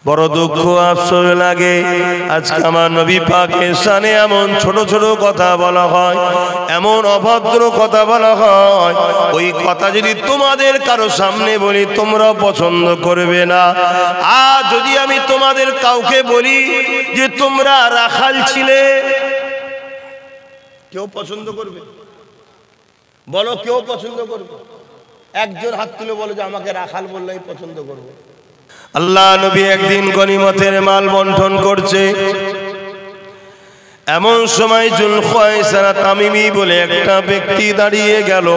বড় দুঃখ আফসোস লাগে আজকে আমার নবী পাকের শানে এমন ছোট ছোট কথা বলা হয়, এমন অভদ্র কথা বলা হয়, ওই কথা যদি তোমাদের কারো সামনে বলি তোমরা পছন্দ করবে না। আর যদি আমি তোমাদের কাউকে বলি যে তোমরা রাখাল ছিলে, কেউ পছন্দ করবে? বলো, কেউ পছন্দ করবে? একজন হাত তুলে বলো যে আমাকে রাখাল বললেই পছন্দ করবো। আল্লাহ নবী একদিন গনিমতের মাল বন্টন করছে, এমন সময় জুলখায়সারা তামিমি বলে একটা ব্যক্তি দাঁড়িয়ে গেল।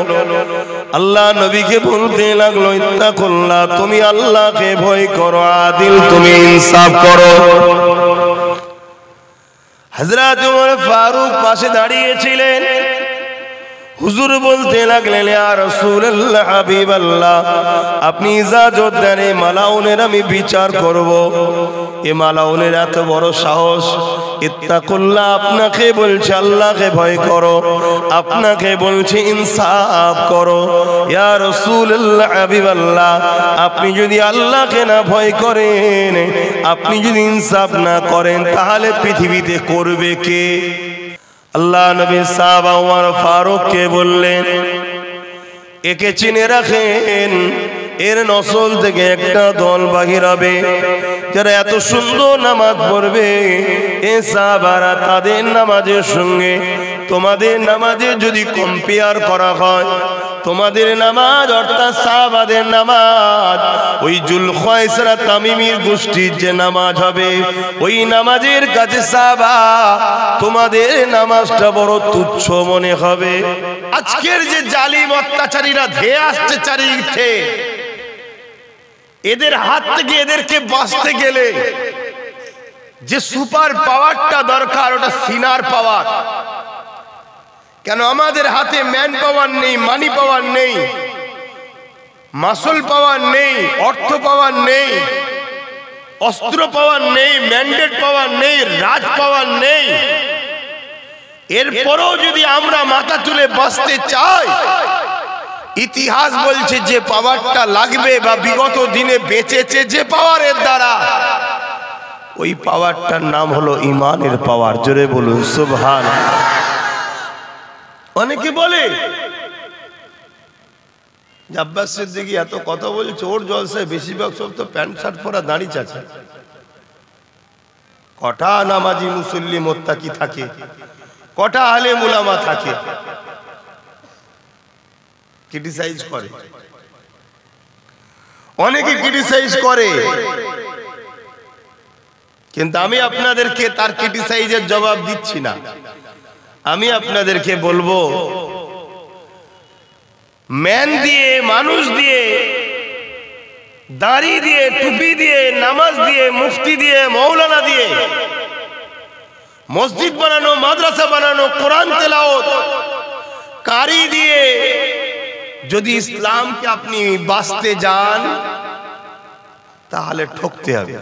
আল্লাহ নবীকে বলতে লাগলো, ইত্তাকুল্লাহ, তুমি আল্লাহকে ভয় করো, আদিল, তুমি ইনসাফ করো। হযরত ওমর ফারুক পাশে দাঁড়িয়েছিলেন। হুজুর বলতে লাগলেন, ইয়া রাসূলুল্লাহ, হাবিবাল্লাহ, আপনি ইজাজত দেন, এই মালাউনের আমি বিচার করব। এই মালাউনের এত বড় সাহস। ইত্তাকুল্লাহ আপনাকে বলছে আল্লাহকে ভয় করো, আপনাকে বলছে ইনসাফ করো। ইয়া রাসূলুল্লাহ, হাবিবাল্লাহ, আপনি যদি আল্লাহকে না ভয় করেন, আপনি যদি ইনসাফ না করেন, তাহলে পৃথিবীতে করবে কে? আল্লাহ নবী সাহাবা ওমর ফারুককে বললেন, একে চিনে রাখেন, এর নসল থেকে একটা দল বাহির হবে যারা এত সুন্দর নামাজ পড়বে। এ সাহাবারা তাদের নামাজের সঙ্গে তোমাদের নামাজের যদি কম্পেয়ার করা হয়, তোমাদের নামাজ অর্থাৎ সাহাবাদের নামাজ ওই জুলখায়সারা তামিমির গোষ্ঠীর যে নামাজ হবে, ওই নামাজের কাছে সাহাবা তোমাদের নামাজটা বড় তুচ্ছ মনে হবে। আজকের যে জালিম অত্যাচারীরা ধেয়ে আসছে চারিদিকে, এদের হাত থেকে এদেরকে বাঁচতে গেলে যে সুপার পাওয়ারটা দরকার, ওটা সিনার পাওয়ার। কেন আমাদের হাতে ম্যান পাওয়ার নেই, মানি পাওয়ার নেই, মাসল পাওয়ার নেই, অর্থ পাওয়ার নেই, অস্ত্র পাওয়ার নেই, ম্যান্ডেট পাওয়ার নেই, রাজ পাওয়ার নেই। এরপরও যদি আমরা মাথা তুলে বাঁচতে চাই, ইতিহাস বলছে যে পাওয়ারটা লাগবে বা বিগত দিনে বেঁচেছে যে পাওয়ারের দ্বারা, ওই পাওয়ারটার নাম হলো ঈমানের পাওয়ার। জোরে বলুন সুবহানাল্লাহ। অনেকে বলে আব্বাস সিদ্দিকী এত কথা বলছে, ওর জলসায় বেশিরভাগ সব তো প্যান্ট শার্ট পরা দাঁড়ি চাচা। কটা নামাজি মুসল্লি মোত্তাকি থাকে, কটা আলেম উলামা থাকে, ক্রিটিসাইজ করে, অনেকে ক্রিটিসাইজ করে। কিন্তু আমি আপনাদেরকে তার ক্রিটিসাইজের জবাব দিচ্ছি না। আমি আপনাদেরকে বলবো, ম্যান দিয়ে, মানুষ দিয়ে, দাড়ি দিয়ে, টুপি দিয়ে, নামাজ দিয়ে, মুফতি দিয়ে, মৌলানা দিয়ে মসজিদ বানানো, মাদ্রাসা বানানো, কোরআন তেলাওয়াত, কারি দিয়ে যদি ইসলামকে আপনি বাঁচতে যান, তাহলে ঠকতে হবে।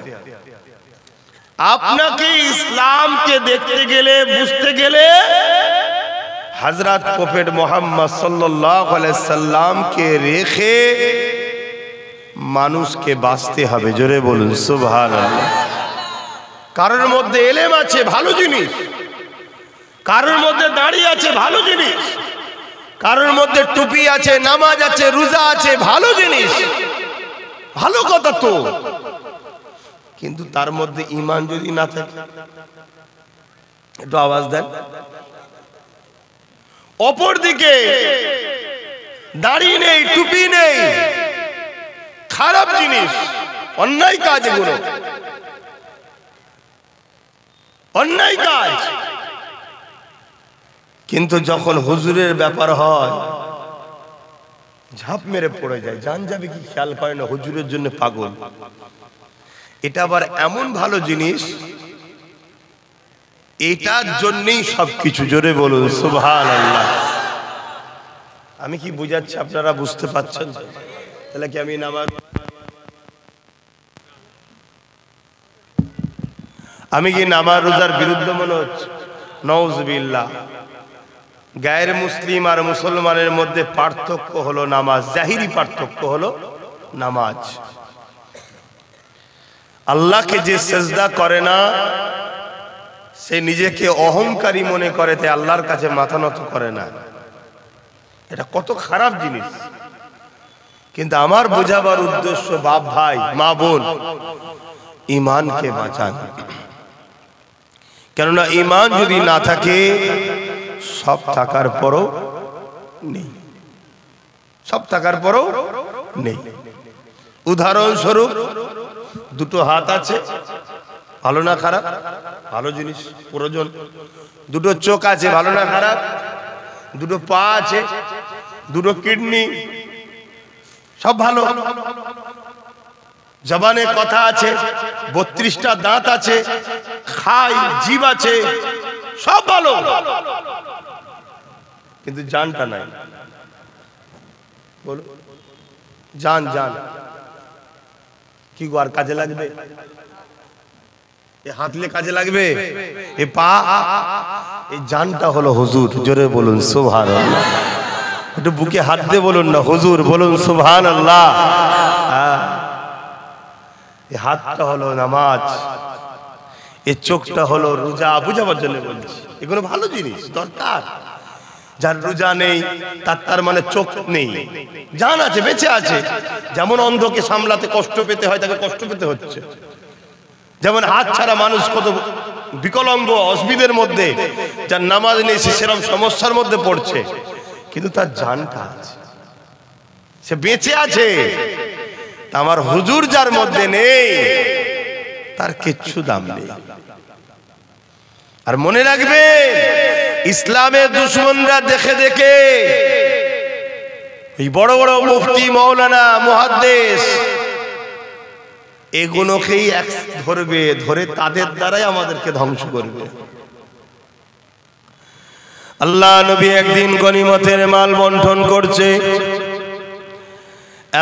আপনাকে ইসলামকে দেখতে গেলে, বুঝতে গেলে হযরত প্রফেট মুহাম্মদ সাল্লাল্লাহু আলাইহি সাল্লামকে রেখে মানুষকে বাঁচতে হবে। জোরে বলুন সুবহানাল্লাহ। কারোর মধ্যে এলেম আছে, ভালো জিনিস। কারোর মধ্যে দাড়ি আছে, ভালো জিনিস। কারোর মধ্যে টুপি আছে, নামাজ আছে, রোজা আছে, ভালো জিনিস, ভালো কথা তো। কিন্তু তার মধ্যে ঈমান যদি না থাকে, একটু আওয়াজ দেন। অপরদিকে দাড়ি নেই, টুপি নেই, খারাপ জিনিস, অন্যায় কাজ, এগুলো অন্যায় কাজ। কিন্তু যখন হুজুরের ব্যাপার হয়, ঝাঁপ মেরে পড়ে যায়, জান যাবে কি খেয়াল করে না, হুজুরের জন্য পাগল। এটা আবার এমন ভালো জিনিস, এটার জন্যই সবকিছু। জোরে বলুন সুবহানাল্লাহ। আমি কি বুঝাচ্ছি আপনারা বুঝতে পারছেন? তাহলে কি আমি কি নামাজ রোজার বিরুদ্ধে মনে হচ্ছে? নাউজুবিল্লাহ। গায়ের মুসলিম আর মুসলমানের মধ্যে পার্থক্য হলো নামাজ, জাহিরি পার্থক্য হলো নামাজ। আল্লাহকে যে সেজদা করে না সে নিজেকে অহংকারী মনে করে, তাই আল্লাহর কাছে মাথা নত করে না। এটা কত খারাপ জিনিস। কিন্তু আমার বোঝাবার উদ্দেশ্য, বাপ ভাই মা বোন, ঈমানকে বাঁচান। কেননা ঈমান যদি না থাকে সব থাকার পরও নেই, সব থাকার পরও নেই। উদাহরণস্বরূপ দুটো হাত আছে, ভালো না খারাপ? ভালো জিনিস, প্রয়োজন। দুটো চোখ আছে, ভালো না খারাপ? দুটো পা আছে, দুটো কিডনি, সব ভালো। জবানে কথা আছে, 32টা দাঁত আছে, খাই, জিভ আছে, সব ভালো। কিন্তু জানটা নাই। বলো, জান জান কি গো আর কাজে লাগবে? এ হাতলে কাজে লাগবে? এ পা, এই জানটা হলো হুজুর। জোরে বলুন সুবহানাল্লাহ। একটু বুকে হাত দিয়ে বলুন না হুজুর, বলুন সুবহানাল্লাহ। এই হাতটা হলো নামাজ, এই চোখটা হলো রোজা। বুঝাবার জন্য বলছি, এগুলো ভালো জিনিস, দরকার। যার রোজা নেই তার মানে চোখ নেই, জান আছে, বেঁচে আছে। যেমন অন্ধকে সামলাতে কষ্ট পেতে হয়, তাকে কষ্ট পেতে হচ্ছে। যেমন হাত ছাড়া মানুষ কত বিকলাঙ্গ, অসুবিধার মধ্যে, যার নামাজ নেই সে সেরকম সমস্যার মধ্যে পড়ছে, কিন্তু তার জানটা আছে, সে বেঁচে আছে। আমার হুজুর যার মধ্যে নেই তার কিচ্ছু দাম নেই। আর মনে রাখবে, ইসলামের দুশমনরা দেখে দেখে এই বড় বড় মুফতি, মাওলানা, মুহাদ্দিস এগুলোকেই ধরবে, ধরে তাদের দ্বারাই আমাদেরকে ধ্বংস করবে। আল্লাহ নবী একদিন গনিমতের মাল বন্টন করছে,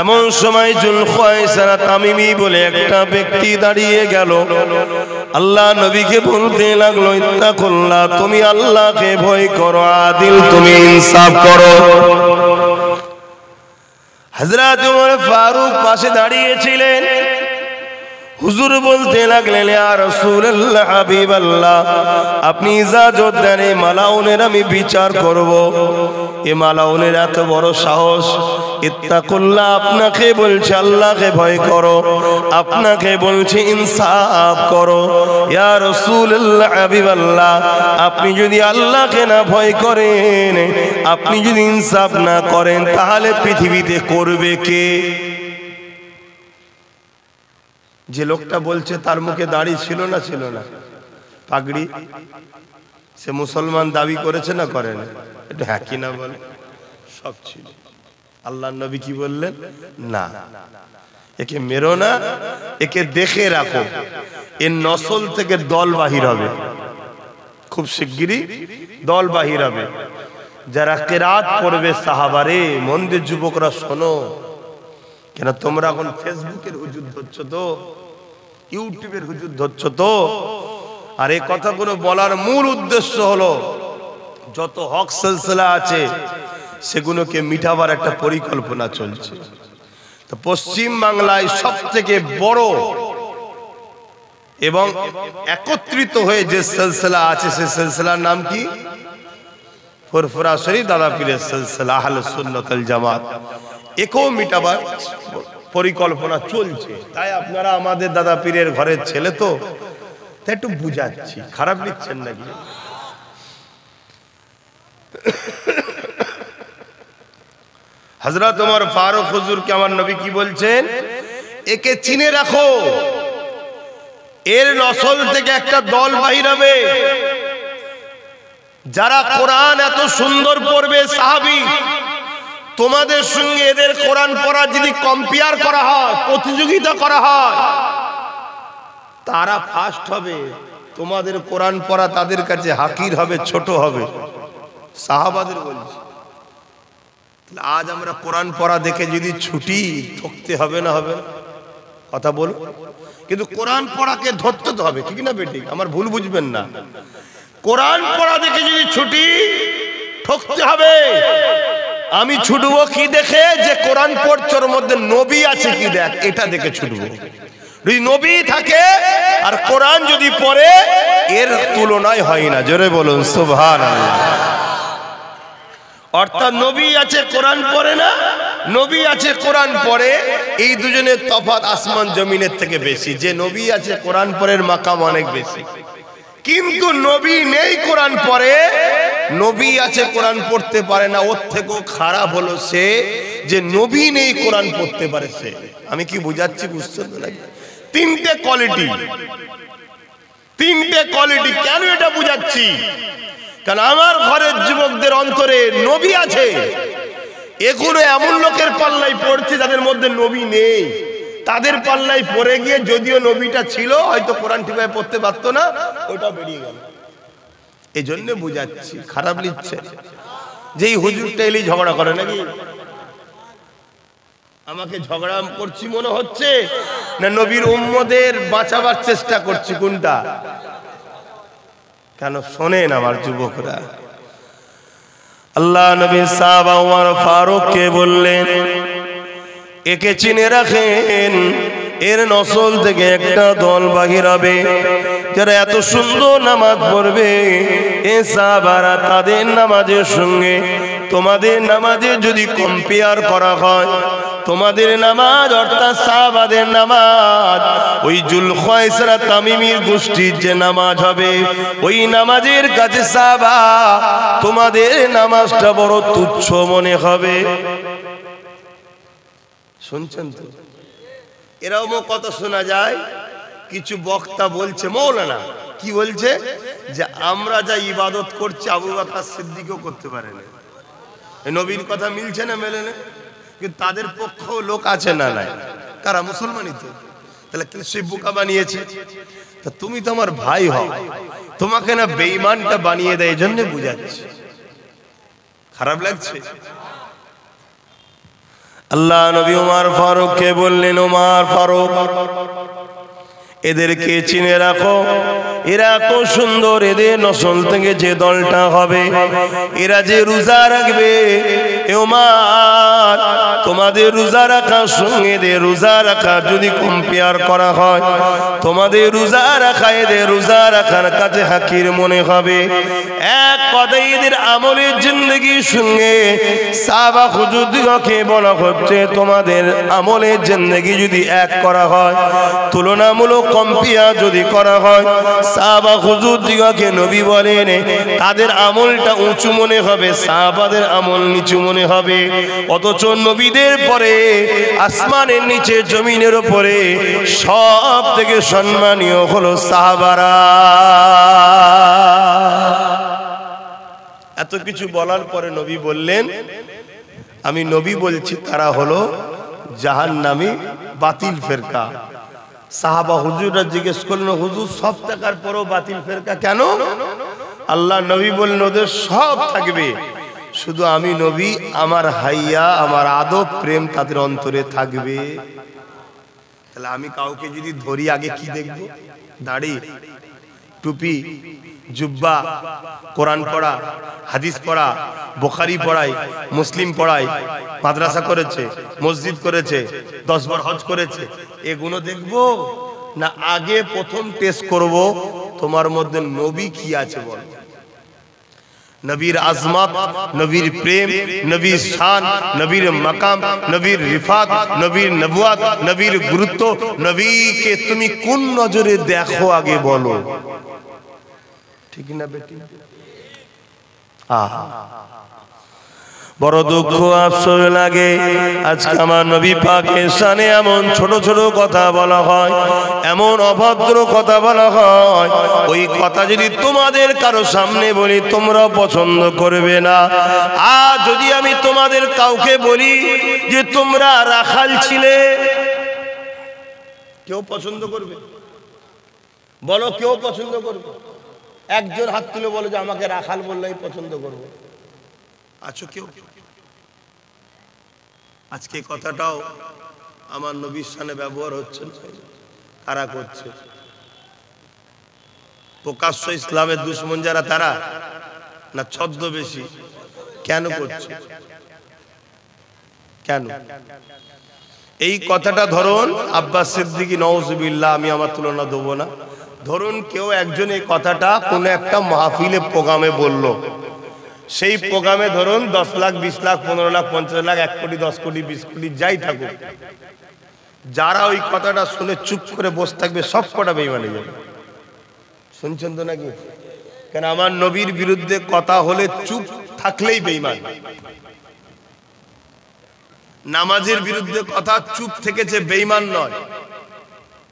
এমন সময় জুলখায়সারা তামিমি বলে একটা ব্যক্তি দাঁড়িয়ে গেল। আল্লাহ নবীকে বলতে লাগলো, ইত্তাকুল্লাহ, তুমি আল্লাহকে ভয় করো, আদিল, তুমি ইনসাফ করো। হযরত ওমর ফারুক পাশে দাঁড়িয়েছিলেন। হুজুর বলতে লাগলেন, ইয়া রাসূলুল্লাহ, হাবিবাল্লাহ, আপনি ইজাজত দেন, এই মালাউনের আমি বিচার করব। এ মালাউনের এত বড় সাহস। ইত্তাকুল্লাহ আপনাকে বলছে আল্লাহকে ভয় করো, আপনাকে বলছে ইনসাফ করো। ইয়া রাসূলুল্লাহ, হাবিবাল্লাহ, আপনি যদি আল্লাহকে না ভয় করেন, আপনি যদি ইনসাফ না করেন, তাহলে পৃথিবীতে করবে কে? যে লোকটা বলছে তার মুখে দাড়ি ছিল না? ছিল না। পাগড়ি, সে মুসলমান দাবি করেছে না করেন? এটা হ্যাঁ কি না বলে? সব ছিল। আল্লাহর নবী কি বললেন? না, একে মেরো না, একে দেখে রাখো, এর নসল থেকে দল বাহির হবে, খুব শিগগিরই দল বাহির হবে। যারা কিরাত পড়বে সাহাবারে, মন দিয়ে যুবকরা শোনো, কেন তোমরা এখন ফেসবুকের হুজুর ধরছ তো, ইউটিউবের হুজুর ধরছ তো। আর এই কথাগুলো বলার মূল উদ্দেশ্য হলো, যত হক সিলসিলা আছে সেগুলোকে মিটাবার একটা পরিকল্পনা চলছে। তো পশ্চিম বাংলায় সব থেকে বড় এবং একত্রিত হয়ে যে সিলসিলা আছে, সে সিলসিলার নাম কি? ফুরফুরা শরীফ দাদা পীরের সিলসিলা আহলুস সুন্নাত ওয়াল জামাত। একেও মিটাবার পরিকল্পনা চলছে। তাই আপনারা আমাদের দাদা পীরের ঘরের ছেলে তো, তাই একটু বুঝাচ্ছি, খারাপ নিচ্ছেন নাকি? হযরত ওমর ফারুক হুজুরকে আমার নবী কি বলছেন? একে চিনে রাখো, এর নসল থেকে একটা দল বাহির হবে, যারা কোরআন এত সুন্দর পড়বে সাহাবী, তোমাদের সঙ্গে এদের কোরআন পড়া যদি কম্পেয়ার করা হয়, প্রতিযোগিতা করা হয়, তারা ফার্স্ট হবে। তোমাদের কোরআন পড়া তাদের কাছে হাকির হবে, ছোট হবে। সাহাবাদের বলছি। আজ আমরা কোরআন পড়া দেখে যদি ছুটি, ঠকতে হবে না? হবে? কথা বলো। কিন্তু কোরআন পড়াকে ধরতে তো হবে, ঠিক না বেটি? আমার ভুল বুঝবেন না। কোরআন পড়া দেখে যদি ছুটি, ঠকতে হবে। আমি ছুটবো কি দেখে? যে কোরআন পড়ছর মধ্যে নবী আছে কি দেখ, এটা দেখে ছুটবো। যদি নবী থাকে আর কোরআন যদি পড়ে এর তুলনায় হয় না। জোরে বলুন সুবহানাল্লাহ। অর্থাৎ নবী আছে কোরআন পড়ে না, নবী আছে কোরআন পড়ে, এই দুজনের তফাৎ আসমান জমিনের থেকে বেশি। যে নবী আছে কোরআন পড়ের মাকাম অনেক বেশি, কিন্তু নবী নেই কোরআন পড়ে, নবী আছে কোরআন পড়তে পারে না, ওর থেকেও খারাপ হলো সে যে নবী নেই কোরআন পড়তে পারে সে। আমি কি বুঝাচ্ছি, বুঝছেন তো নাকি? তিনটে কোয়ালিটি, তিনটে কোয়ালিটি। কেন এটা বুঝাচ্ছি? কারণ আমার ঘরের যুবকদের অন্তরে নবী আছে, এগুলো এমন লোকের পাল্লায় পড়ছে যাদের মধ্যে নবী নেই, তাদের পাল্লায় পড়ে গিয়ে যদিও নবীটা ছিল হয়তো কোরআন ঠিকভাবে পড়তে পারতো না, ওটা বেরিয়ে গেল। এই জন্য বুঝাচ্ছি। খারাপ লিখছে যে এই হুজুরটা এলেই ঝগড়া করে নাকি? আমাকে ঝগড়া করছি মনে হচ্ছে না নবীর উম্মদের বাঁচাবার চেষ্টা করছি? কোনটা? কেন শোনেন আমার যুবকরা, আল্লাহ নবী সাহাবা ওমর ফারুককে বললেন, একে চিনে রাখেন, এর নসল থেকে একটা দল বাহির হবে যারা এত সুন্দর নামাজ পড়বে, এ সাহাবারা তাদের নামাজের সঙ্গে তোমাদের নামাজের যদি কম্পেয়ার করা হয়, তোমাদের নামাজ অর্থাৎ সাহাবাদের নামাজ ওই জুলখায়সরা তামিমির গোষ্ঠীর যে নামাজ হবে, ওই নামাজের কাছে সাহাবা তোমাদের নামাজটা বড় তুচ্ছ মনে হবে। শুনছেন তো? এরকম কত শোনা যায়। কিছু বক্তা বলছে, মৌলানা কি বলছে, যে আমরা যা ইবাদত করছি আবু বকর সিদ্দিকও করতে পারে না। নবীর কথা মিলছে না, মেলে না? কিন্তু তাদের পক্ষেও লোক আছে না নাই? কারা? মুসলমানই তো। তাহলে সে বোকা বানিয়েছে। তা তুমি তো আমার ভাই হও, তোমাকে না বেঈমানটা বানিয়ে দেয়, এই জন্য বুঝাচ্ছি। খারাপ লাগছে? আল্লাহ নবী ওমর ফারুককে বললেন, ওমর ফারুক এদেরকে চিনে রাখো, এরা এত সুন্দর, এদের নসল থেকে যে দলটা হবে এরা যে রোজা রাখবে, ওমর তোমাদের রোজা রাখার সঙ্গে এদের রোজা রাখা যদি কম্পেয়ার করা হয়, তোমাদের রোজা রাখা এদের রোজা রাখার কাছে হাকির মনে হবে। এক কথায় এদের আমলের জিন্দেগির সঙ্গে সাহাবা হুজুরদিগকে বলা হচ্ছে, তোমাদের আমলের জিন্দেগি যদি এক করা হয়, তুলনামূলক কম্পেয়ার যদি করা হয়, সাহাবা হুজুরদিগকে নবী বলেন তাদের আমলটা উঁচু মনে হবে, সাহাবাদের আমল নিচু মনে হবে। অথচ নবীদের পরে আসমানের নিচে জমিনের উপরে সব থেকে সম্মানীয় হলো সাহাবারা। এত কিছু বলার পরে নবী বললেন, আমি নবী বলছি তারা হলো জাহান্নামী বাতিল ফেরকা। সাহাবা হুজুররা জিজ্ঞেস করলেন, হুজুর সব থাকার পরও বাতিল ফেরকা কেন? আল্লাহ নবী বললেন, ওদের সব থাকবে, শুধু আমি নবী আমার হাইয়া আমার আদব প্রেম তাদের অন্তরে থাকবে। তাহলে আমি কাউকে যদি ধরি আগে কি দেখব? দাড়ি, টুপি, জুব্বা, কোরআন পড়া, হাদিস পড়া, বুখারী পড়াই, মুসলিম পড়াই, মাদ্রাসা করেছে, মসজিদ করেছে, 10 বার হজ করেছে, এগুলো দেখবো না আগে প্রথম টেস্ট করব তোমার মধ্যে নবী কি আছে বল? নবীর আজমত, নবীর প্রেম, নবীর শান, নবীর মাকাম, নবীর রিফাত, নবীর নবুয়াত, নবীর গুরুত্ব, নবীকে তুমি কোন নজরে দেখো আগে বলো। ঠিক না বেটি? বড় দুঃখ আফসোস লাগে আজকে আমার নবী পাকের শানে এমন ছোট ছোট কথা বলা হয়, এমন অভদ্র কথা বলা হয়, ওই কথা যদি তোমাদের কারো সামনে বলি তোমরা পছন্দ করবে না। আর যদি আমি তোমাদের কাউকে বলি যে তোমরা রাখাল ছিলে, কেউ পছন্দ করবে? বলো, কেউ পছন্দ করবে? একজন হাত তুলে বলে যে আমাকে রাখাল বললেই পছন্দ করবো। আছো কেউ? আজকে কথাটাও আমার নবীর শানে ব্যবহার হচ্ছে, কারা করছে? প্রকাশ্য ইসলামের দুশ্মন যারা, তারা না ছদ্মবেশী? কেন করছে? কেন? এই কথাটা ধরুন আব্বাস সিদ্দিকী নওয়াজুবিল্লাহ, আমি আমার তুলনা দেবো না, ধরুন কেউ একজন এই কথাটা কোনো একটা মাহফিলে প্রোগ্রামে বলল, সেই প্রোগ্রামে ধরুন 10 লাখ 20 লাখ 15 লাখ 50 লাখ 1 কোটি 10 কোটি 20 কোটি যাই থাকুক, যারা ওই কথাটা শুনে চুপ করে বসে থাকবে সব কটা বেঈমান হয়ে যাবে। শুনছেন তো নাকি? কেন আমার নবীর বিরুদ্ধে কথা হলে চুপ থাকলেই বেঈমান। নামাজের বিরুদ্ধে কথা চুপ থেকেছে বেঈমান নয়,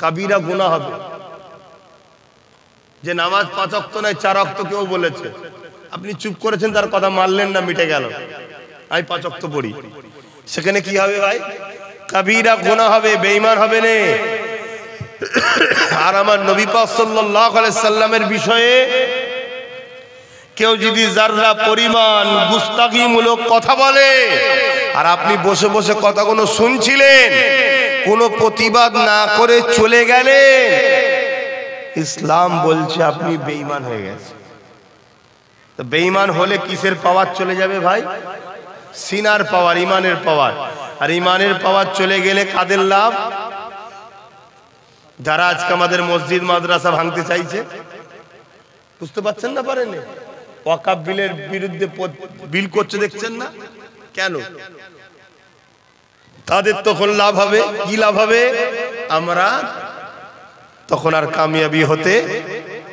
কাবিরা গুনাহ হবে। যে নামাজ 5 ওয়াক্ত নয় 4 ওয়াক্ত কেউ বলেছে, আপনি চুপ করেছেন, তার কথা মানলেন না, মিটে গেল, আমি 5 ওয়াক্ত পড়ি, সেখানে কি হবে ভাই? কাবিরা গুনাহ হবে, বেঈমান হবে না। আর আমার নবী পাক সাল্লাল্লাহু আলাইহি সাল্লামের বিষয়ে কেউ যদি যাররা পরিমাণ গুস্তাখিমূলক কথা বলে, আর আপনি বসে বসে কথাগুলো শুনছিলেন, কোনো প্রতিবাদ না করে চলে গেলেন, ইসলাম বলছে আপনি বেঈমান হয়ে গেছেন। তো বেঈমান হলে কিসের পাওয়ার চলে যাবে ভাই? সিনার পাওয়ার, ইমানের পাওয়ার। আর ইমানের পাওয়ার চলে গেলে কাদের লাভ? যারা আজকে আমাদের মসজিদ মাদ্রাসা ভাঙতে চাইছে, বুঝতে পারছেন না? পারেন ওয়াকাফ বিলের বিরুদ্ধে বিল করছে, দেখছেন না কেন? তাদের তখন লাভ হবে। কি লাভ হবে? আমরা তখন আর কামিয়াবি হতে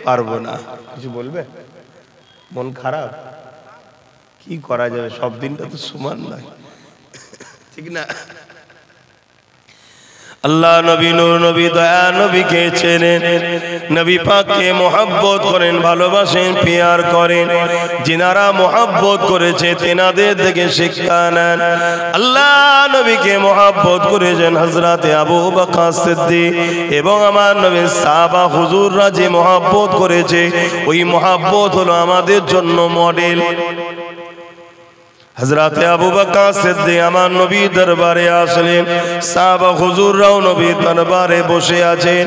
পারবো না। কিছু বলবে? মন খারাপ? কি করা যাবে, সব দিনটা তো সমান নয়, ঠিক না? আল্লাহ নবী, নূর নবী, দয়া নবীকে চেনেন, নবী পাককে মহব্বত করেন, ভালোবাসেন, পিয়ার করেন। যিনারা মহব্বত করেছে তেনাদের থেকে শিক্ষা নেন। আল্লাহ নবীকে মহব্বত করেছেন হযরতে আবু বকর সিদ্দিক এবং আমার নবীর সাহাবা হুজুররা যে মহব্বত করেছে, ওই মহব্বত হলো আমাদের জন্য মডেল। হযরতে আবু বকর সিদ্দিক আমার নবী দরবারে আসলেন, সাহাবা হুজুররাও নবী দরবারে বসে আছেন।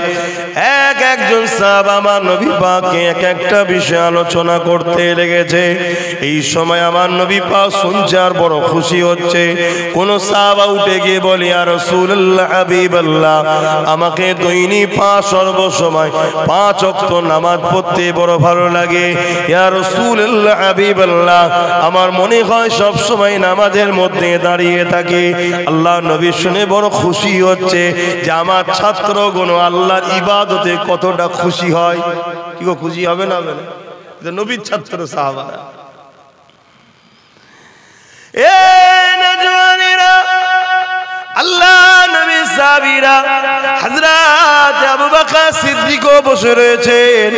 একজন সাহাবা আমার নবী পাককে একটা বিষয় আলোচনা করতে লেগেছে। এই সময় আমার নবী পাক শুনছে আর বড় খুশি হচ্ছে। কোন সাহাবা উঠে গিয়ে বলে, ইয়া রাসূলুল্লাহ, হাবিবাল্লাহ, আমাকে দৈনিক 5 সর্বসময় 5 ওয়াক্ত নামাজ পড়তে বড় ভালো লাগে। ইয়া রাসূলুল্লাহ, হাবিবাল্লাহ, আমার মনে হয় সব সময় নামাজের মধ্যে দাঁড়িয়ে থাকে। আল্লাহ নবী শুনে বড় খুশি হচ্ছে যে আমার ছাত্রগণ আল্লাহর ইবাদতে কতটা খুশি হয়। কি গো, খুশি হবে না? হবে না? নবীর ছাত্র সাহাবারা। এ নজওয়ানেরা, আল্লাহ নবী সাহাবীরা, হযরত আবু বকর সিদ্দিকও বসে রয়েছেন।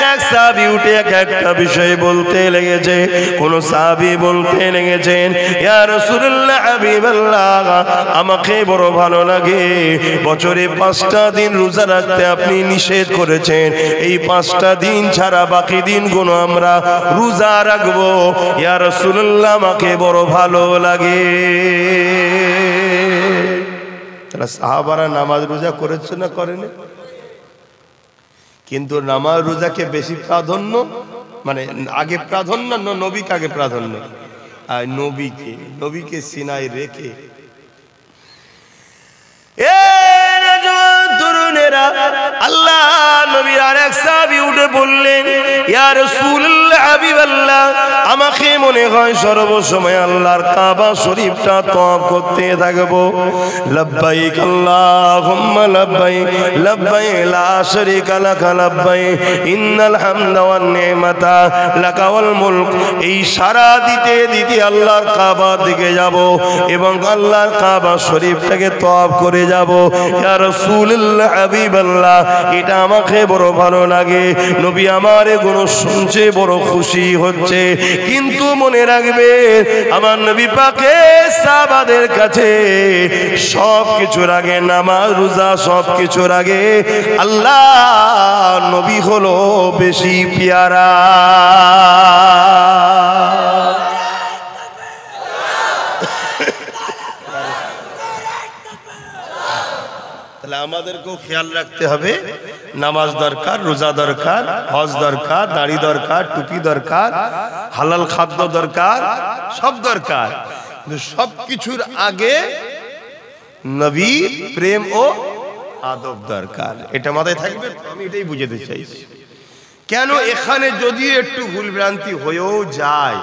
এক সাহাবী উঠে একটা বিষয় বলতে লেগেছে। কোন সাহাবী বলতে লেগেছেন, ইয়া রাসূলুল্লাহ, হাবিবাল্লাহ, আমাকে বড় ভালো লাগে, বছরে 5টা দিন রোজা রাখতে আপনি নিষেধ করেছেন, এই 5টা দিন ছাড়া বাকি দিনগুলো আমরা রোজা রাখবো। ইয়া রাসূলুল্লাহ, আমাকে বড় ভালো লাগে। তারা সাহাবারা নামাজ রোজা করেছে না করেনি? কিন্তু নামাজ রোজাকে বেশি প্রাধান্য, মানে আগে প্রাধান্য না নবীকে আগে প্রাধান্য? আর নবীকে সিনায় রেখে তরুণেরা, আল্লাহ নবী আরেক সাহাবী উঠে বললেন, ইয়া রাসূলুল্লাহ, হাবিবাল্লাহ, আমাকে মনে হয় সর্বসময় আল্লাহর কাবা শরীফটা তওয়াফ করতে থাকবো। লাব্বাইক আল্লাহুম্মা লাব্বাইক, লাব্বাইক লা শারীকা লাক লাব্বাইক, ইন্নাল হামদা ওয়ান নি'মাতা লাকা ওয়াল মুলক। এই সারা দিতে দিতে আল্লাহর কাবা দিকে যাব এবং আল্লাহর কাবা শরীফটাকে তওয়াফ করে যাব। ইয়া রাসূলুল্লাহ, হাবিবাল্লাহ, এটা আমাকে বড় ভালো লাগে। নবী আমার এগুলো শুনছে বড় খুশি হচ্ছে। কিন্তু মনে রাখবে, আমার নবী পাকে সাহাবাদের কাছে সব কিছুর আগে নামাজ রোজা, সব কিছুর আগে আল্লাহ নবী হলো বেশি পেয়ারা। তাহলে আমাদেরকেও খেয়াল রাখতে হবে, নামাজ দরকার, রোজা দরকার, হজ দরকার, দাড়ি দরকার, টুপি দরকার, হালাল খাদ্য দরকার, সব দরকার। কিন্তু সব কিছুর আগে নবীর প্রেম ও আদব দরকার। এটা মাথায় থাকবে, আমি এটাই বুঝাতে চাইছি। কেন এখানে যদি একটু ভুল ভ্রান্তি হয়েও যায়,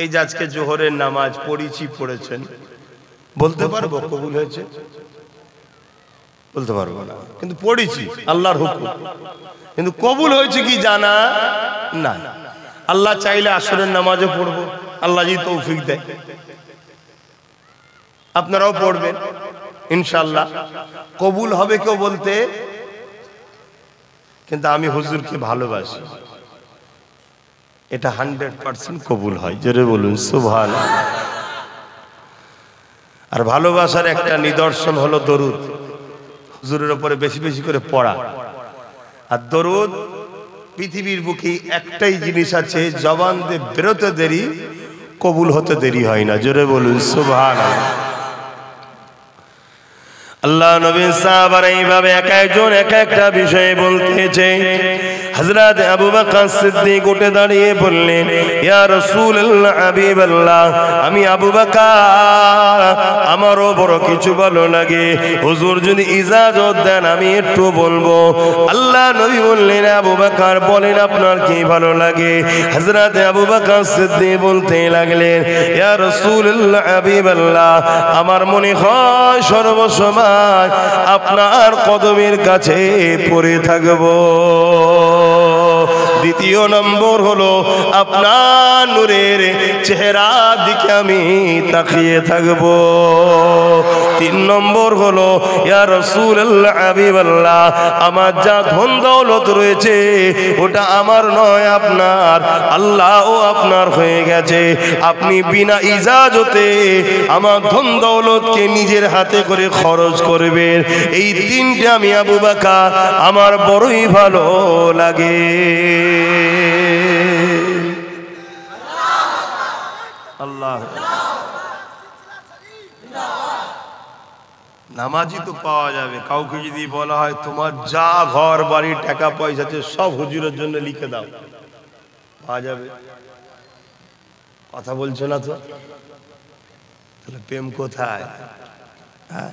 এই যে আজকে জোহরের নামাজ পড়েছি, পড়েছেন, বলতে পারবো কবুল হয়েছে? বলতে পারবো না, কিন্তু পড়েছি, আল্লাহর হুকুম, কিন্তু কবুল হয়েছে কি জানা না। আল্লাহ চাইলে আসরের নামাজও পড়বো, আল্লাহ যদি তৌফিক দেয়, আপনারাও পড়বেন ইনশাআল্লাহ, কবুল হবে কেউ বলতে। কিন্তু আমি হুজুরকে ভালোবাসি, এটা 100% কবুল হয়, জোরে বলুন সুবহানাল্লাহ। আর ভালোবাসার একটা নিদর্শন হলো দরুদ, হুজুরের উপরে বেশি বেশি করে পড়া। আর দরুদ পৃথিবীর বুকে একটাই জিনিস আছে, জবান দিয়ে বেরোতে দেরি, কবুল হতে দেরি হয় না, জোরে বলুন সুবহানাল্লাহ। আল্লাহ নবী সাহাবারা এইভাবে এক একজন এক একটা বিষয়ে বলতেছে। হযরত আবু বকর সিদ্দিক উঠে দাঁড়িয়ে বললেন, ইয়া রাসূলুল্লাহ, হাবিবাল্লাহ, আমি আবু বকর, আমারও বড় কিছু ভালো লাগে, হুজুর যদি ইজাজত দেন আমি একটু বলবো। আল্লাহ নবী বললেন, আবু বকর বলেন আপনার কি ভালো লাগে? হযরত আবু বকর সিদ্দিক বলতে লাগলেন, ইয়া রাসূলুল্লাহ, হাবিবাল্লাহ, আমার মনে হয় সর্বসময় আপনার কদমের কাছে পড়ে থাকবো। দ্বিতীয় নম্বর হলো আপনার নূরের চেহারার দিকে আমি তাকিয়ে থাকবো। তিন নম্বর হলো, ইয়া রাসূলুল্লাহ, হাবিবাল্লাহ, আমার যা ধন দৌলত রয়েছে ওটা আমার নয় আপনার, আল্লাহ ও আপনার হয়ে গেছে। আপনি বিনা ইজাজতে আমার ধন দৌলতকে নিজের হাতে করে খরচ করবেন। এই তিনটে আমি আবু বকর আমার বড়ই ভালো লাগে। আল্লাহ, নামাজি তো পাওয়া যাবে। কাউকে যদি বলা হয় তোমার যা ঘর বাড়ি টাকা পয়সা আছে সব হুজুরের জন্য লিখে দাও, পাওয়া যাবে? কথা বলছো না তো, তাহলে প্রেম কোথায়? হ্যাঁ,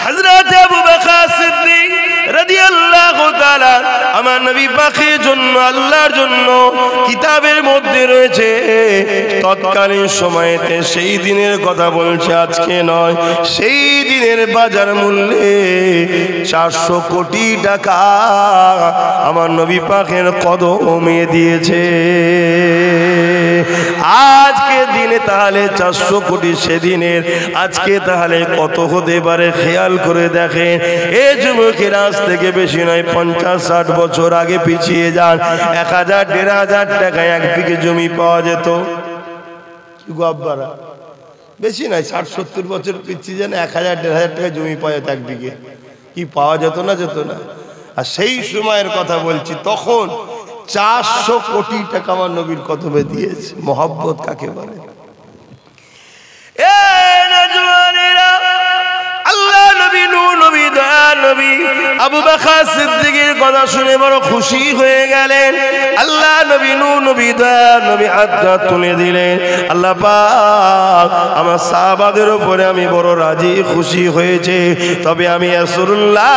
হযরত আবু বকর সিদ্দিক রাদিয়াল্লাহু তাআলা আমার নবী পাকের জন্য, আল্লাহর জন্য কিতাবের মধ্যে রয়েছে, তৎকালীন সময়েতে সেই দিনের কথা বলছে, আজকে নয়, সেই দিনের বাজার মূল্যে 400 কোটি টাকা আমার নবী পাকের কদমে দিয়েছে। আজকে দিনে তাহলে 400 কোটি সেদিনের, আজকে তাহলে কত হতে পারে খেয়াল করে দেখেন। এ যুবকের আজ থেকে বেশি নয় 50-60 বছর আগে পিছিয়ে যান, 1000-1500 টাকায় এক বিঘে জমি পাওয়া যেত। কি গো আব্বারা, বেশি নয় 60-70 বছর পিছিয়ে যান, 1000-1500 টাকা জমি পাওয়া যেত এক বিঘে। কি পাওয়া যেত না, যেত না? আর সেই সময়ের কথা বলছি, তখন 400 কোটি টাকা আমার নবীর কদমে দিয়েছে। মহব্বত কাকে বলে? আল্লাহ নবী, নূর নবী, দয়ার নবী আবু বকর সিদ্দিকের কথা শুনে বড় খুশি হয়ে গেলেন। আল্লাহ নবী, নূর নবী, দয়ার নবী হাতটা তুলে দিলেন, আল্লাহ পাক আমার সাহাবাদের উপরে আমি বড় রাজি খুশি হয়েছে, তবে আমি রাসূলুল্লাহ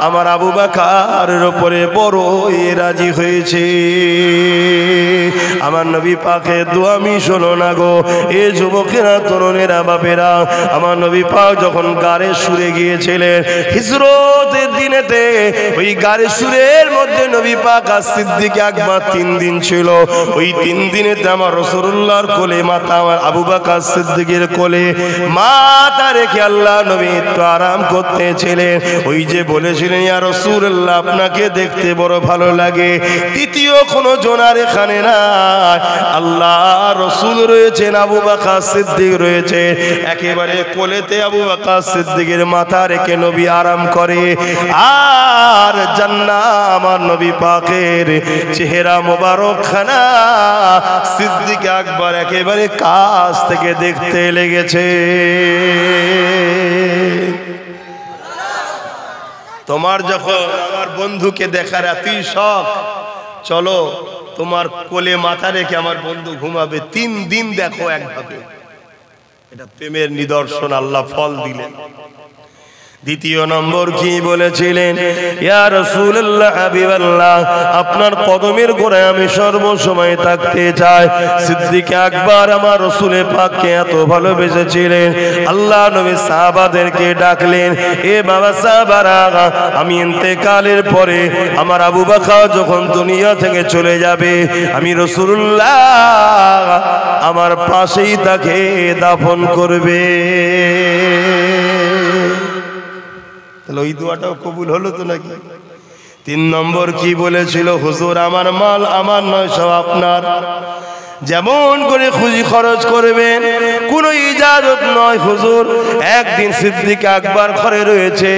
আমার আবু বকরের উপরে বড়ই রাজি হয়েছে। আমার নবী পাকের দোয়া আমি শোনো না গো, এ যুবকেরা, তরুণেরা, বাপেরা, আমার নবী পাক যখন গারে সুরে গিয়েছিলেন হিজরতের দিনেতে, ওই গারে সুরের মধ্যে নবী পাক আর সিদ্দিক আকবর 3 দিন ছিল। ওই 3 দিনেতে আমার রাসূলুল্লাহর কোলে মাথা, আমার আবু বকর সিদ্দিকের কোলে মাথা রেখে আল্লাহ নবী একটু আরাম করতেছিলেন। ওই যে বলেছিলেন, ইয়া রাসূলুল্লাহ, আপনাকে দেখতে বড় ভালো লাগে, তৃতীয় কোনো জোনার এখানে নাই, আল্লাহ রাসূল রয়েছেন, আবু বকর সিদ্দিক রয়েছে, একেবারে কোলেতে আবু বকর সিদ্দিকের মাথা রেখে নবী আরাম করে। আর জান্নাত আমার নবী পাকের চেহারা মোবারক খানা সিদ্দিক আকবর একেবারে কাছ থেকে দেখতে লেগেছে। তোমার যখন আমার বন্ধুকে দেখার এতই শখ, চলো তোমার কোলে মাথা রেখে আমার বন্ধু ঘুমাবে 3 দিন দেখো একভাবে। এটা প্রেমের নিদর্শন, আল্লাহ ফল দিলেন। দ্বিতীয় নম্বর কি বলেছিলেন? ইয়া রাসূলুল্লাহ হাবিবাল্লাহ, আপনার কদমের গোড়ায় আমি সর্বসময় থাকতে চাই। সিদ্দিক আকবর আমার রাসূল পাককে এত ভালোবেসেছিলেন, আল্লাহ নবী সাহাবাদেরকে ডাকলেন, এ বাবা সাহাবারা, আমি ইন্তেকালের পরে আমার আবু বকর যখন দুনিয়া থেকে চলে যাবে, আমি রাসূলুল্লাহ আমার পাশেই তাকে দাফন করবে। তাহলে ওই দোয়াটাও কবুল হলো তো নাকি? 3 নম্বর কি বলেছিল? হুজুর আমার মাল আমার নয়, সব আপনার, যেমন করে খুশি খরচ করবেন, কোনো ইজাজত নয়। হুজুর একদিন সিদ্দিক আকবর ঘরে রয়েছে,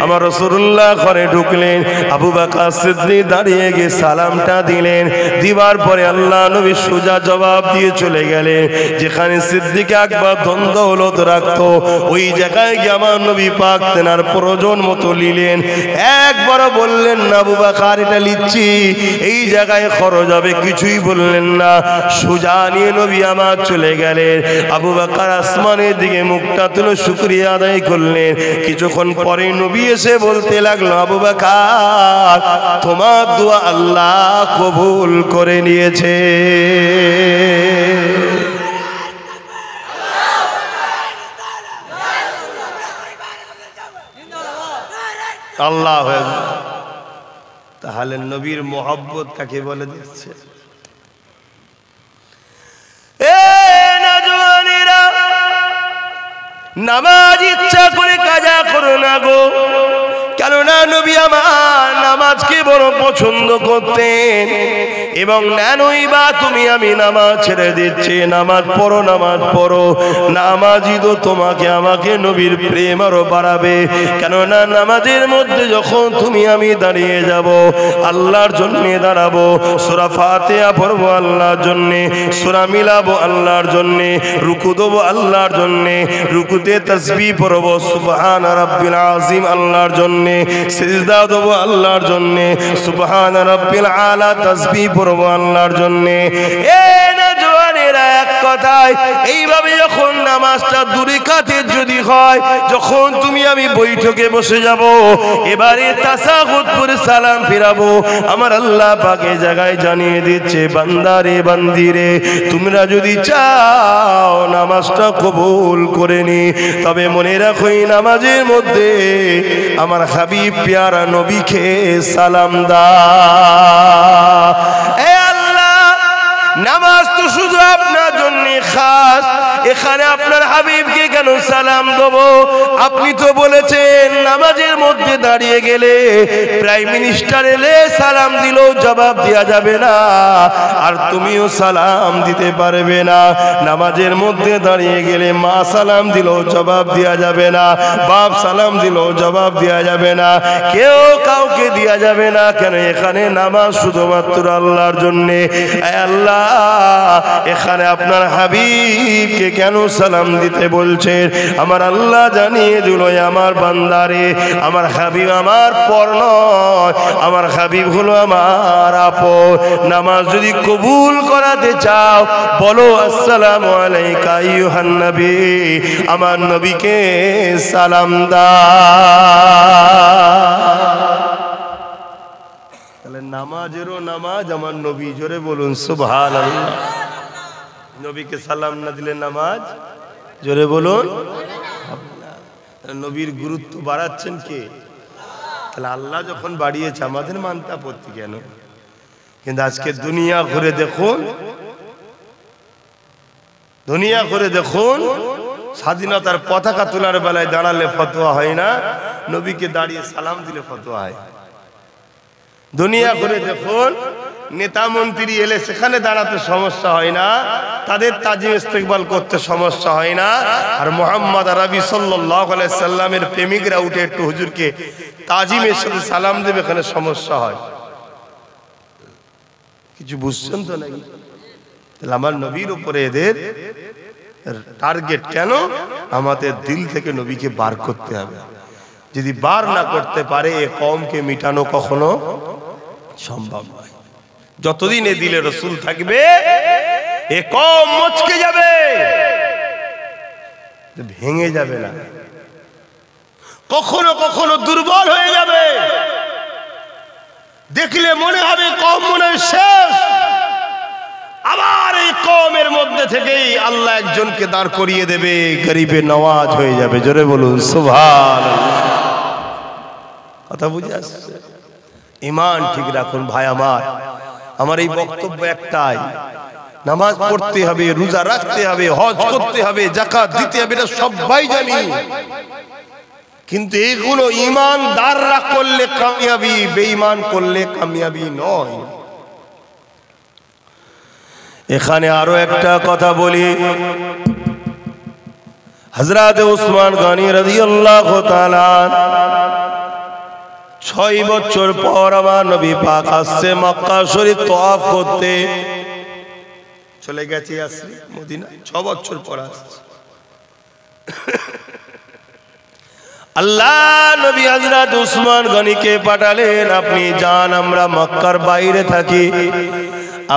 আমার রাসূলুল্লাহ ঘরে ঢুকলেন, আবু বকর সিদ্দিক দাঁড়িয়ে গিয়ে সালামটা দিলেন, দিবার পরে আল্লাহ নবী সোজা জবাব দিয়ে চলে গেলেন। যেখানে সিদ্দিক আকবর ধন দৌলত রাখতো, ওই জায়গায় গিয়ে আমার নবী পাক তেনার প্রয়োজন মতো নিলেন। একবারও বললেন না আবু বকর এটা লিচ্ছি, এই জায়গায় খরচ হবে, কিছুই বললেন না। সোজা নিয়ে নবী আমার চলে গেলেন। আবু বকর আসমানের দিকে মুখটা তুলে শুকরিয়া আদায় করলেন। কিছুক্ষণ পরে নবী এসে বলতে লাগলো, আবু বকর তোমার দোয়া আল্লাহ কবুল করে নিয়েছে। আল্লাহু আকবার। তাহলে নবীর মোহাব্বত কাকে বলে দিচ্ছে? নামাজ ইচ্ছা করে কাজা করো না গো, কেননা নবী আমার নামাজকে বড় পছন্দ করতেন। এবং নেনই বা তুমি আমি নামাজ ছেড়ে দিচ্ছি, নামাজ পড়ো, নামাজ পড়ো। নামাজই তো তোমাকে আমাকে নবীর প্রেম আরো বাড়াবে। কেননা নামাজের মধ্যে যখন তুমি আমি দাঁড়িয়ে যাব, আল্লাহর জন্যে দাঁড়াবো, সূরা ফাতিহা পড়বো আল্লাহর জন্যে, সূরা মিলাবো আল্লাহর জন্যে, রুকু দেবো আল্লাহর জন্যে, রুকুতে তাসবিহ পড়বো সুবহান রাব্বিল আযীম আল্লাহর জন্যে, সিজদা দেবো আল্লাহর জন্যে, সুবহান রাব্বিল আলা তাসবিহ পড়বো আল্লাহর জন্যে। এ না জওয়ানেরা, এক কথায় এইভাবে যখন নামাজটা দূরে কাতে যদি হয়, যখন তুমি আমি বৈঠকে বসে যাব, এবারে তাশাহুদ পড়ে সালাম ফিরাবো, আমার আল্লাহ পাক এই জায়গায় জানিয়ে দিচ্ছে, বান্দারে বান্দিরে, তোমরা যদি চাও নামাজটা কবুল করে নি, তবে মনে রাখো এই নামাজের মধ্যে আমার হাবিব প্যারা নবীকে সালাম দাও। এ আল্লাহ, নামাজ তো শুধু আপনার জন্য খাস, এখানে আপনার হাবিবকে কেন সালাম দেবো? আপনি তো বলেছেন নামাজের মধ্যে দাঁড়িয়ে গেলে প্রাইম মিনিস্টার এলে সালাম দিলেও জবাব দেওয়া যাবে না, আর তুমিও সালাম দিতে পারবে না। নামাজের মধ্যে দাঁড়িয়ে গেলে মা সালাম দিলেও জবাব দেওয়া যাবে না, বাপ সালাম দিলেও জবাব দেওয়া যাবে না, কেউ কাউকে দেওয়া যাবে না। কেন? এখানে নামাজ শুধুমাত্র আল্লাহর জন্যে। আল্লাহ এখানে আপনার হাবিবকে কেন সালাম দিতে বলছেন? আমার আল্লাহ জানিয়ে দিল, আমার বান্দারে, আমার হাবিব আমার পর নয়, আমার হাবিব হলো আমার আপন। নামাজ যদি কবুল করাতে চাও, বলো আসসালামু আলাইকা আইয়ুহান নবী, আমার নবীকে সালাম দাও। তাহলে নামাজেরও নামাজ আমার নবী, জোরে বলুন সুবহানাল্লাহ। নবীকে সালাম না দিলে নামাজ, জোরে বলুন। নবীর গুরুত্ব বাড়াচ্ছেন কে? তাহলে আল্লাহ যখন বাড়িয়েছে, আমাদের মানতে আপত্তি কেন? কিন্তু আজকে দুনিয়া ঘুরে দেখুন, দুনিয়া ঘুরে দেখুন, স্বাধীনতার পতাকা তোলার বেলায় দাঁড়ালে ফতোয়া হয় না, নবীকে দাঁড়িয়ে সালাম দিলে ফতোয়া হয়। দুনিয়া ঘুরে দেখুন, নেতা মন্ত্রী এলে সেখানে দাঁড়াতে সমস্যা হয় না, তাদের তাজিম ইস্তেকবাল করতে সমস্যা হয় না। আর মুহাম্মদ আরবি সাল্লাল্লাহু আলাইহি সাল্লামের প্রেমিকরা উঠে একটু হুজুরকে তাজিমের সাথে সালাম দেবে, এখানে সমস্যা হয়। কিছু বুঝছেন তো নাকি? তাহলে আমার নবীর উপরে এদের টার্গেট কেন? আমাদের দিল থেকে নবীকে বার করতে হবে। যদি বার না করতে পারে, এ কওমকে মিটানো কখনো সম্ভব নয়। যতদিন এ দিলে রসুল থাকবে এ কম মচকে যাবে, ভেঙে যাবে না, কখনো কখনো দুর্বল হয়ে যাবে, দেখলে মনে হবে কম মনে শেষ, আবার এই কমের মধ্যে থেকেই আল্লাহ একজনকে দাঁড় করিয়ে দেবে, গরিবে নওয়াজ হয়ে যাবে। জোরে বলুন সুবহানাল্লাহ। কথা বুঝে আসছে? ঈমান ঠিক রাখুন ভাই আমার। আমার এই বক্তব্য একটাই, নামাজ পড়তে হবে, রোজা রাখতে হবে, হজ করতে হবে, যাকাত দিতে হবে, এটা সবাই জানি, কিন্তু এগুলো ঈমানদাররা করলে কামিয়াবি, বেঈমান করলে কামিয়াবি নয়। এখানে আরো একটা কথা বলি, হযরত উসমান গনি রাদিয়াল্লাহু তাআলা 6 বছর পর আমার নবী পাক আসছে মক্কা শরীফ তওয়াফ করতে, চলে গেছে আসরি মদিনা, 6 বছর পর আসছে। আল্লাহ নবী হযরত উসমান গনিকে পাঠালেন, আপনি যান, আমরা মক্কার বাইরে থাকি,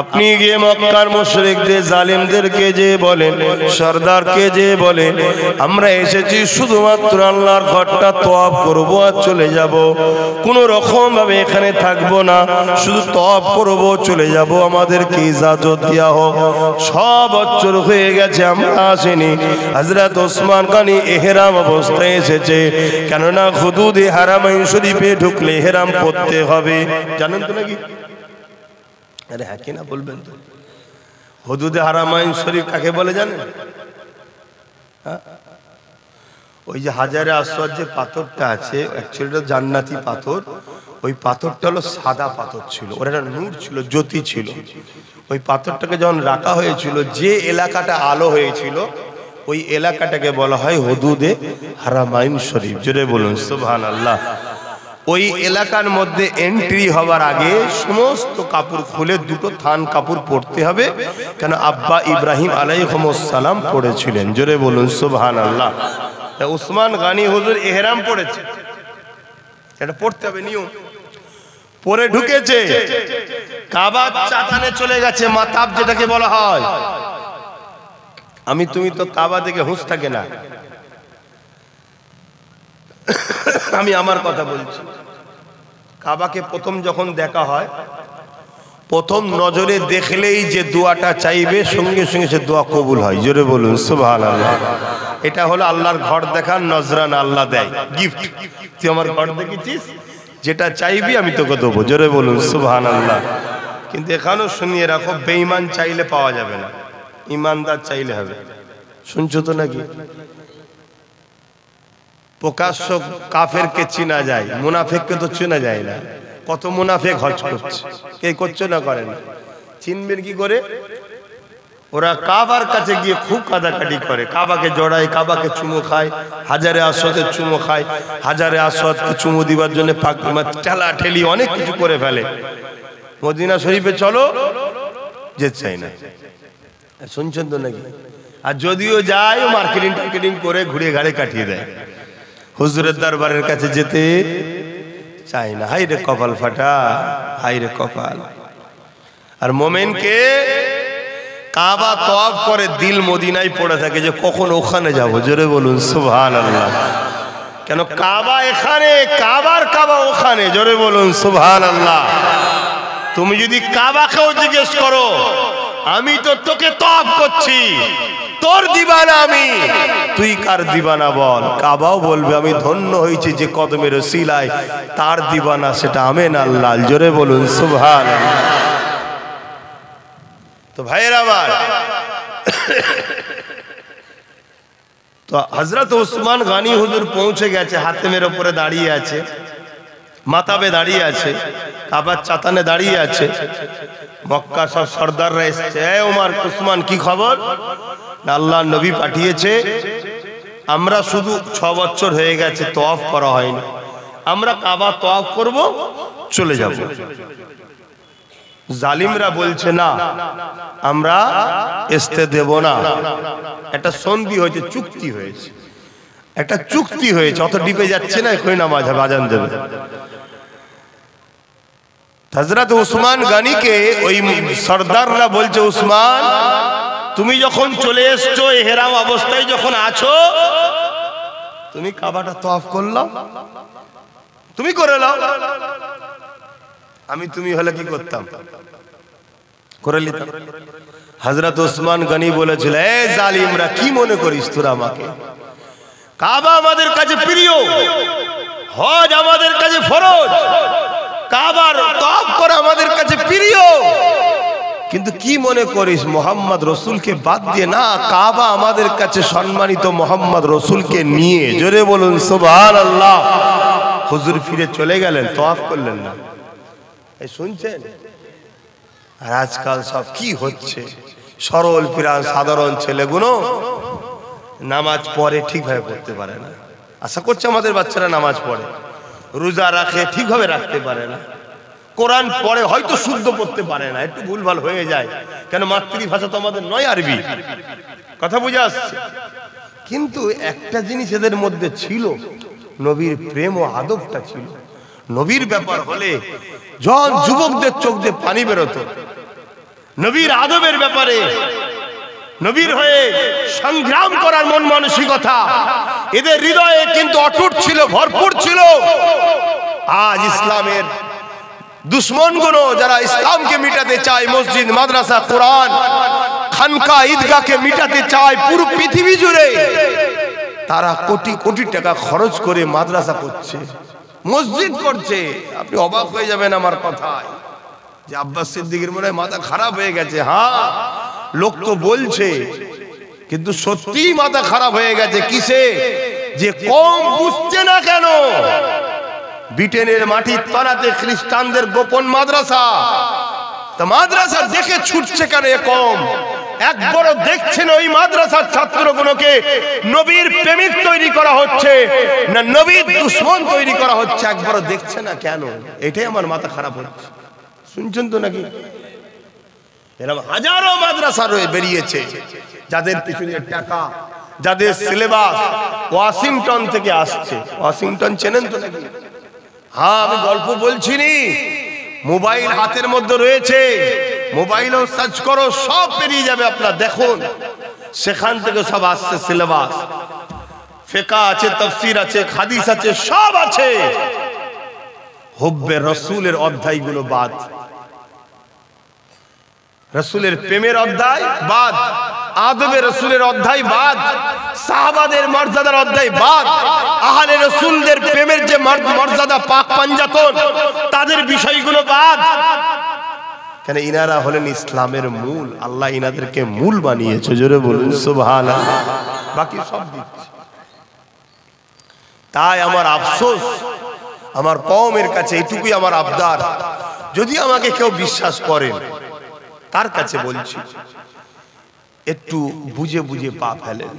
আপনি গিয়ে মক্কার মুশরিকদের জালিমদেরকে যে বলেন, সরদারকে যে বলেন, আমরা এসেছি শুধুমাত্র আল্লাহর ঘরটা তওয়াফ করব আর চলে যাব, কোনো রকম ভাবে এখানে থাকবো না, শুধু তওয়াফ করব চলে যাব, আমাদেরকে ইজাজত দেওয়া হোক। 6 বছর হয়ে গেছে আমরা আসিনি। হযরত ওসমান গনি ইহরাম অবস্থায় এসেছে, কেননা হুদুদে হারামাইন শরীফে ঢুকলে ইহরাম পড়তে হবে, জানেন তো নাকি? আরে হ্যাঁ কিনা বলবেন তো? হুদুদে হারামাইন শরীফ কাকে বলে জানেন? ওই যে হাজারে আসওয়াদ যে পাথরটা আছে, অ্যাকচুয়ালি জান্নাতি পাথর, ওই পাথরটা হলো সাদা পাথর ছিল, ওর একটা নূর ছিল, জ্যোতি ছিল। ওই পাথরটাকে যখন রাখা হয়েছিল, যে এলাকাটা আলো হয়েছিল ওই এলাকাটাকে বলা হয় হুদুদে হারামাইন শরীফ। জোরে বলুন সুবহানাল্লাহ। ওই এলাকার মধ্যে এন্ট্রি হওয়ার আগে সমস্ত কাপড় খুলে 2টো থান কাপড় পরতে হবে, কেন আব্বা ইব্রাহিম আলাইহিস সালাম পড়েছিলেন। জোরে বলুন সুবহানাল্লাহ। উসমান গনি হুজুর ইহরাম পড়েছে, এটা পড়তে হবে, নিয়ম। পরে ঢুকেছে, কাবার চাতানে চলে গেছে, মাতাব যেটাকে বলা হয়। আমি তুমি তো কাবা থেকে হুঁশ থাকে না, আমি আমার কথা বলছি। কাবাকে প্রথম যখন দেখা হয়, প্রথম নজরে দেখলেই যে দোয়াটা চাইবে সঙ্গে সঙ্গে সে দোয়া কবুল হয়। জোরে বলুন সুবহানাল্লাহ। এটা হলো আল্লাহর ঘর দেখার নজরানা, আল্লাহ দেয় গিফট। তুই আমার ঘর দেখেছিস, যেটা চাইবি আমি তোকে দেবো। জোরে বলুন সুবহানাল্লাহ। কিন্তু এখানেও শুনিয়ে রাখো, বেঈমান চাইলে পাওয়া যাবে না, ইমানদার চাইলে হবে। শুনছো তো নাকি? প্রকাশ্য কাফেরকে চিনা যায়, মুনাফিককে তো চেনা যায় না। কত মুনাফিক হজ করছে, কে করছে না করে না, চিনবেন কি করে? ওরা কাবার কাছে গিয়ে খুব কাদাকাটি করে, কাবাকে জড়ায়, কাবাকে চুমো খায়, হাজারে আসওয়াদের চুমো খায়, হাজারে আসওয়াদকে চুমো দিবার জন্য ঠেলা ঠেলি অনেক কিছু করে ফেলে। মদিনা শরীফে চলো, যেতে চাই না। শুনছেন তো নাকি? আর যদিও যায়, মার্কেটিং টার্কেটিং করে ঘুরে ঘাড়ে কাটিয়ে দেয়, হুজুরের দরবারের কাছে যেতে চাই না। হাই রে কপাল ফাটা, হাই রে কপাল। আর মোমেনকে কাবা তওয়াফ করে দিল মদিনায় পড়ে থাকে যে কখন ওখানে যাব। জোরে বলুন সুবহানাল্লাহ। কেন কাবা এখানে, কাবার কাবা ওখানে। জোরে বলুন সুবহানাল্লাহ। তুমি যদি কাবাকেও জিজ্ঞেস করো, আমি তো তোকে তওয়াফ করছি, তোর দিবানা আমি, তুই কার দিবানা বল? কাবাও বলবে আমি ধন্য হয়েছি যে কদমের ওসিলায় তার দিবানা, সেটা আমেন আল্লাহ। জোরে বলুন সুবহানাল্লাহ। তো ভাইয়ের আমার, তো হযরত ওসমান গনি হুজুর পৌঁছে গেছে, হাতেমের উপরে দাঁড়িয়ে আছে, মাতাবে দাঁড়িয়ে আছে, কাবার চাতানে দাঁড়িয়ে আছে। মক্কা সব সর্দাররা এসেছে, এ ওমর, উসমান কি খবর? আল্লাহ নবী পাঠিয়েছে, আমরা শুধু 6 বছর হয়ে গেছে তওয়াফ করা হয়নি, আমরা কাবা তওয়াফ করব, চলে যাব। জালিমরা বলছে না, আমরা আসতে দেব না। একটা সন্ধি হয়েছে, চুক্তি হয়েছে, একটা চুক্তি হয়েছে, অত ডিপে যাচ্ছে না, এখনই নামাজ আজান দেবে। হযরত উসমান গনিকে ওই সরদাররা বলছে, উসমান তুমি যখন চলে এসছো ইহরাম অবস্থায় যখন আছো, তুমি কাবাটা তওয়াফ করলাও, তুমি করে নাও। আমি তুমি হলে কি করতাম? করে নিতাম। হযরত উসমান গনি বলেছিল, এ জালিমরা, কি মনে করিস তোরা আমাকে? কাবা আমাদের কাছে প্রিয়, হজ আমাদের কাছে ফরজ, কাবার তওয়াফ করা আমাদের কাছে প্রিয়, কিন্তু কি মনে করিস মোহাম্মদ রসুলকে বাদ দিয়ে? না, কাবা আমাদের কাছে সম্মানিত মোহাম্মদ রসুলকে নিয়ে। জোরে বলুন সুবহানাল্লাহ। হুজুর ফিরে চলে গেলেন, তওয়াফ করলেন না। এই শুনছেন? আর আজকাল সব কি হচ্ছে? সরল পিরান সাধারণ ছেলেগুলো নামাজ পড়ে ঠিকভাবে পড়তে পারে না। আশা করছে আমাদের বাচ্চারা নামাজ পড়ে, রোজা রাখে ঠিকভাবে রাখতে পারে না, কোরআন পড়ে হয়তো শুদ্ধ পড়তে পারে না, একটু ভুলভাল হয়ে যায়। কেন? মাতৃভাষা তো আমাদের নয় আরবি। কথা বুঝে আসছে? কিন্তু একটা জিনিস এদের মধ্যে ছিল, নবীর প্রেম ও আদবটা ছিল। নবীর ব্যাপার হলে যখন যুবকদের চোখ দিয়ে পানি বেরোতো, নবীর আদবের ব্যাপারে, নবীর হয়ে সংগ্রাম করার মন মানসিকতা এদের হৃদয়ে কিন্তু অটুট ছিল, ভরপুর ছিল। আজ ইসলামের দুশ্মনগুলো যারা ইসলামকে মিটাতে চায়, মসজিদ, মাদ্রাসা, কোরআন, খানকা, ঈদগাহকে মিটাতে চায় পুরো পৃথিবী জুড়ে, তারা কোটি কোটি টাকা খরচ করে মাদ্রাসা করছে, মসজিদ করছে। আপনি অবাক হয়ে যাবেন আমার কথায় যে আব্বাস সিদ্দিকীর মনে হয় মাথা খারাপ হয়ে গেছে। হ্যাঁ, লোক তো বলছে, কিন্তু সত্যি মাথা খারাপ হয়ে গেছে। কিসে? যে কম বুঝছে না কেন? ব্রিটেনের মাটির তলাতে খ্রিস্টানদের গোপন মাদ্রাসা, তা মাদ্রাসা দেখে ছুটছে কেন এ কম? একবারও দেখছেন ওই মাদ্রাসার ছাত্রগুলোকে নবীর প্রেমিক তৈরি করা হচ্ছে না নবীর দুশমন তৈরি করা হচ্ছে? একবারও দেখছে না কেন? এটাই আমার মাথা খারাপ হচ্ছে। শুনছেন তো নাকি? এরকম হাজারো মাদ্রাসা বেরিয়েছে, যাদের পিছনে টাকা, যাদের সিলেবাস ওয়াশিংটন থেকে আসছে। ওয়াশিংটন চেনেন তো নাকি? হ্যাঁ, আমি গল্প বলছিনি, মোবাইল হাতের মধ্যে রয়েছে, মোবাইলেও সার্চ করো, সব পেরিয়ে যাবে আপনার। দেখুন, সেখান থেকে সব আসছে সিলেবাস। ফিকহ আছে, তাফসীর আছে, হাদিস আছে, সব আছে। হুব্বে রাসূলের অধ্যায়গুলো বাদ, রাসূলের প্রেমের অধ্যায় বাদ, আদবে রাসূলের অধ্যায় বাদ, সাহাবাদের মর্যাদার অধ্যায় বাদ, আহলে রাসূলদের প্রেমের যে মর্যাদা, পাক পাঞ্জাতন, তাদের বিষয়গুলো বাদ। কেন? ইনারা হলেন ইসলামের মূল। আল্লাহ ইনাদেরকে মূল বানিয়েছে। জোরে বলুন সুবহানাল্লাহ। বাকি সব দিচ্ছে। তাই আমার আফসোস, আমার কওমের কাছে এইটুকুই আমার আবদার, যদি আমাকে কেউ বিশ্বাস করেন, তার কাছে বলছি, একটু বুঝে বুঝে পা ফেলেন।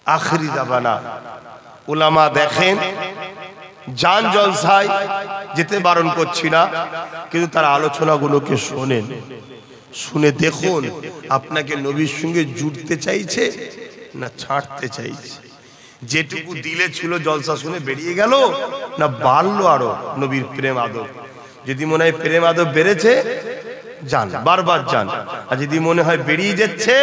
আখরি জামানা, উলামা দেখেন, জান জলসায় যেতে বারণ করছি না, কিন্তু তার আলোচনাগুলোকে শোনেন, শুনে দেখুন আপনাকে নবীর সঙ্গে জুড়তে চাইছে না ছাড়তে চাইছে। যেটুকু দিলে ছিল জলসা শুনে বেরিয়ে গেল, না বাড়লো আরো নবীর প্রেম আদব? যদি মনে হয় প্রেম আদব বেড়েছে, যান, বারবার যান। আর যদি মনে হয় বেরিয়ে যাচ্ছে,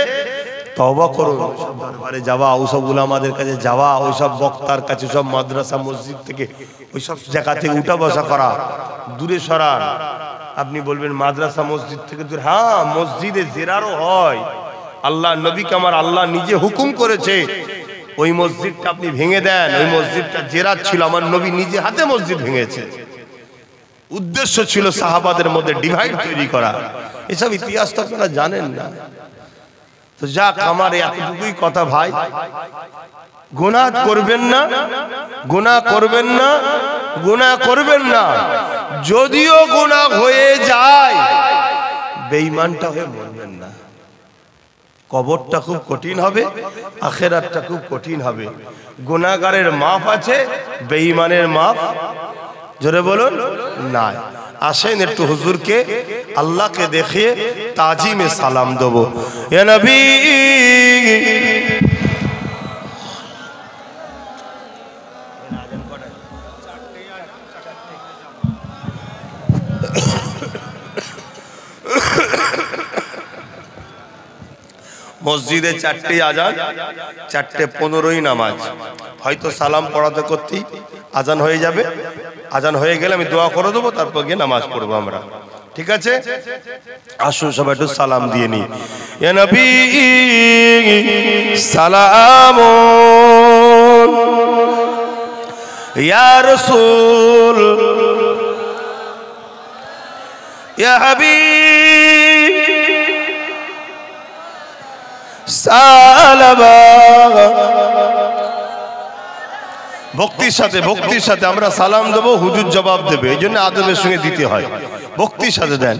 তওবা করুন। দরবারে যাওয়া, ওইসব উলামাদের কাছে যাওয়া, ওইসব বক্তার কাছে, সব মাদ্রাসা মসজিদ থেকে, ওইসব জায়গা থেকে উঠা বসা করা, দূরে সরান। আপনি বলবেন মাদ্রাসা মসজিদ থেকে দূরে। হ্যাঁ, মসজিদে জেরারও হয়। আল্লাহ নবীকে আমার আল্লাহ নিজে হুকুম করেছে, ওই মসজিদটা আপনি ভেঙে দেন। ওই মসজিদটা জেরার ছিল, আমার নবী নিজে হাতে মসজিদ ভেঙেছে। উদ্দেশ্য ছিল সাহাবাদের মধ্যে ডিভাইড তৈরি করা। এসব ইতিহাস তো আপনারা জানেন না। তো যাক, আমার এতটুকুই কথা ভাই, গুনাহ করবেন না, গুনাহ করবেন না, গুনাহ করবেন না। যদিও গুনাহ হয়ে যায়, বেঈমানটা হয়ে মরবেন না। কবরটা খুব কঠিন হবে, আখিরাতটা খুব কঠিন হবে। গুনাহগারের মাফ আছে, বেঈমানের মাফ, জোরে বলুন, নাই। আসেন একটু হুজুরকে, আল্লাহকে দেখে তাজিমে সালাম দেবো। ইয়া নবী, মসজিদে 4টে আজান, 4:15 নামাজ। হয়তো সালাম পড়াতে করতেই আজান হয়ে যাবে। আজান হয়ে গেলে আমি দোয়া করে দেবো, তারপর গিয়ে নামাজ পড়বো আমরা। ঠিক আছে, আসুন সবাই একটু সালাম দিয়ে নি। ইয়া নবী সালাম, ইয়া রাসূল, ইয়া হাবিব সালাম। ভক্তির সাথে আমরা সালাম দেবো, হুজুর জবাব দেবে, এই জন্য আদবের সঙ্গে দিতে হয়, ভক্তির সাথে দেন।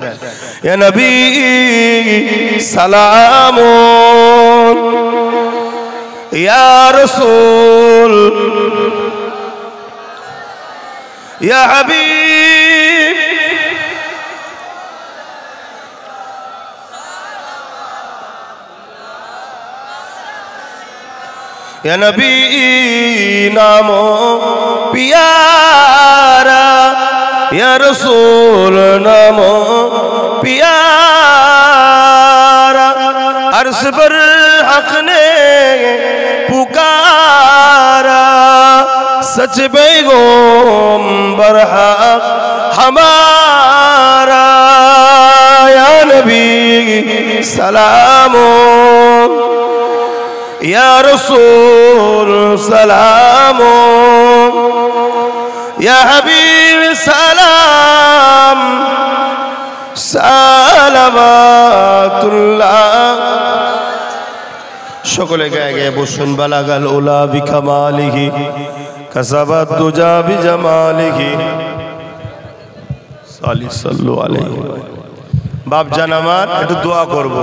ইয়া নবী সালাম, ইয়া রাসূল, ইয়া হাবিব या नबी नामो प्यारा, या रसूल नामो प्यारा। अर्श पर हक ने पुकारा, सच पैगंबर हक हमारा। या नबी सलामो, या रसूल सलाम, या हबीब सलाम, सालावातुल्लाह। সকলে গায়ে গায়ে বসুন। বালাগাল উলা বিকামালিহি, কাসাবাত দুজা বিজামালিহি, সাল্লি সাল্লু আলাইহি। বাপ জান আমার একটু দোয়া করব।